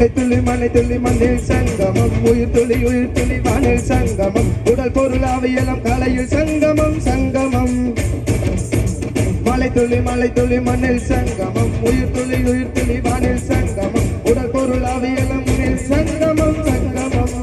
மலை துளி மண்ணில் சங்கமம் உயிர் துளி வானில் சங்கமம் உடல் பொருள் ஆவியலம் கலையில் சங்கமம் சங்கமம் மலை துளி மண்ணில் சங்கமம் உயிர் துளி வானில் சங்கமம் உடல் பொருள் ஆவியலம் சங்கமம் சங்கமம்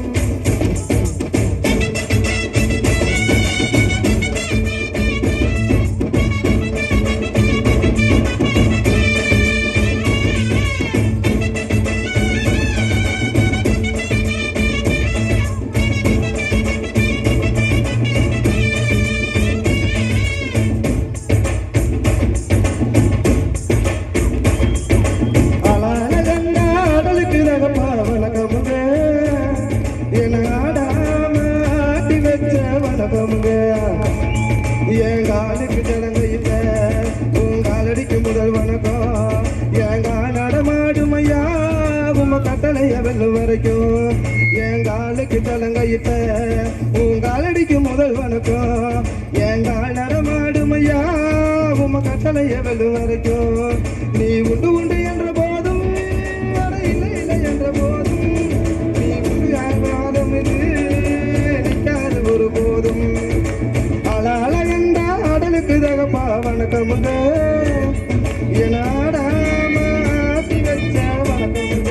எங்காலுக்கு ஜனங்கையில உங்காலடிக்கு முதல் வணக்கம் எங்கா நடமாடுமையா உம கட்டளைய வெல்லும் வரைக்கும் எங்காலுக்கு ஜனங்கையில உங்காலடிக்கு முதல் வணக்கம் எங்கா நடமாடுமையா உம கட்டளைய வெல்லும் வரைக்கும் நீ உண்டு உண்டு என்ற போதும் இல்லை இல்லை என்ற போதும் நீ உண்டு ஆகாதம் இது நிற்காது ஒரு போதும் அழகண்டா தகப்பா வணக்கமுங்க என்னாடாம ஆட்டி வச்ச வணக்கமுங்க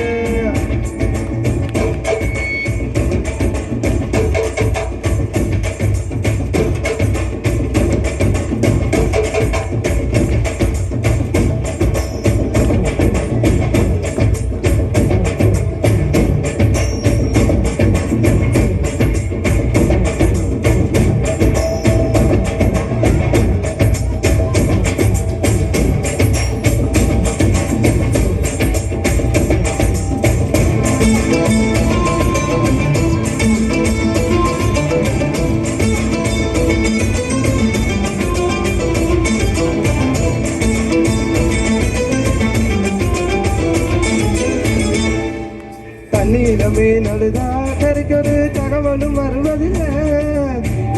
தண்ணீரமே நழுதா கரைக்கொரு தகவலும் வருவதில்லை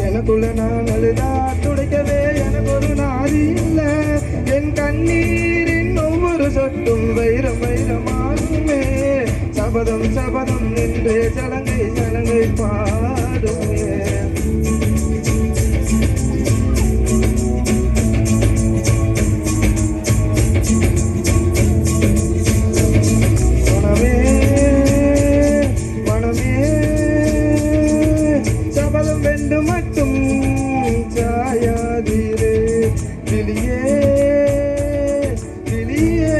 எனக்குள்ள நான் அழுதா துடைக்கவே எனக்கு ஒரு நாதி இல்லை என் கண்ணீரின் ஒவ்வொரு சொட்டும் வைரம் வைரமாகுமே சபதம் சபதம் நின்று சலங்கை பாடுமே மட்டும் சாயாதீரே வெளியே வெளியே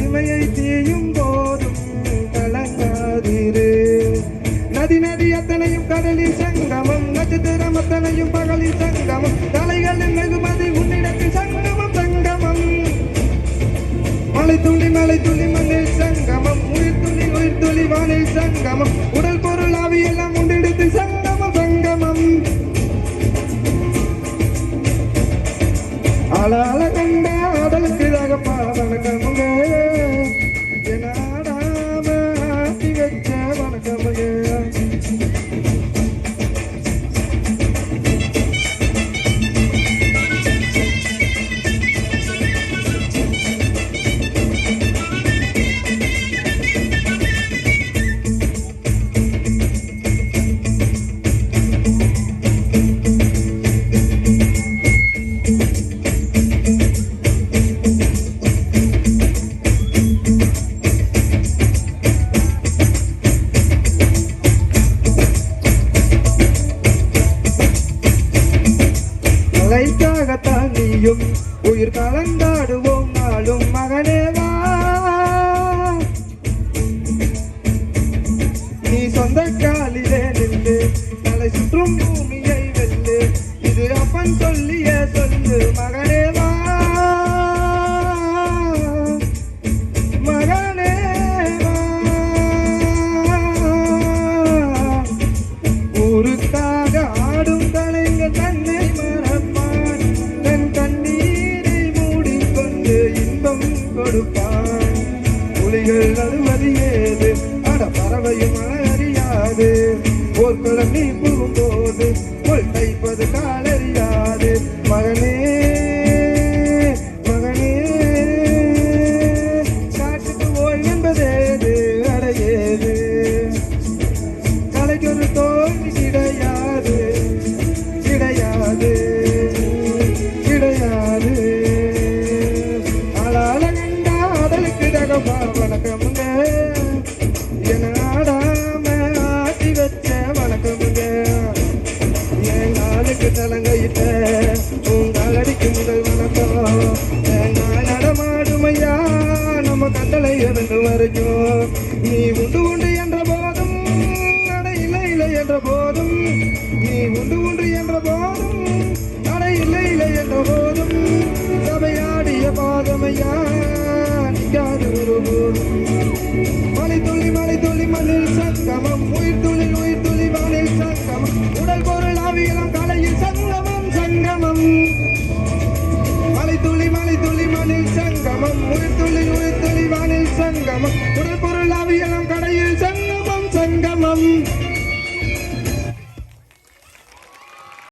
இமையை தீயும் போதும் கலங்காதீரே நதி நதி அத்தனையும் கடலில் சங்கமம் நட்சத்திரம் அத்தனையும் பகலில் சங்கமம் தலைகளின் வெகுமதி உன்னிடத்தில் சங்கமம் சங்கமம் மலை துளி மண்ணில் சங்கமம் உயிர் துளி வானில் சங்கமம் உடல் பொருள் ஆவியெல்லாம் உண்டெடுத்து சங்கமம் சங்கமம் ஆளாள கண்ட ஆடலுக்கு தகப்பா வணக்கமுங்க என்னாடாம ஆட்டி வச்ச வணக்கமுங்க மலைக்காகத்தான் நீயும் உயிர் கலந்தாடுவோம் நாளும் மகனேவா நீ சொந்த காலிலே நின்று தலை சுற்றும் பூமியை வெல்லு இது அப்பன் சொல்லிய சொல்லு மகனேவா மகனேவா ஊருக்காக ஆடும் கலைஞர் தன்னை கொடுப்பான் புலிகள் அனுமதி ஏது அட பறவையும் அறியாது போர்க்களம் நீ புகும்போது கொள் தைப்பது காலறியாது மகனே மகனே காட்டுக்கு ஓய் என்பதே என ஆடாம ஆட்டி வச்ச வணக்கமுங்க என் காலுக்கு தலங்கையிட்ட உங்கள் அடிக்கு முதல் வணக்கம் நான் நடமாடுமையா நம்ம கட்டளை இருந்து வரைக்கும் நீ உண்டு உண்டு என்ற போதும் அட இல்லை இல்லை என்ற போதும் நீ உண்டு உண்டு என்ற போதும் அட இல்லை இல்லை என்ற போதும் சபையாடிய பாதமையா நிற்காது ஒரு போதும் மலை துளி மண்ணில் சங்கமம் உயிர் துளி வானில் சங்கமம் உடல் பொருள் ஆவியலம் கலையில் சங்கமம் சங்கமம் மலை துளி மண்ணில் சங்கமம் உயிர் துளி வானில் சங்கமம் உடல் பொருள் ஆவியலம் கடையில் சங்கமம் சங்கமம்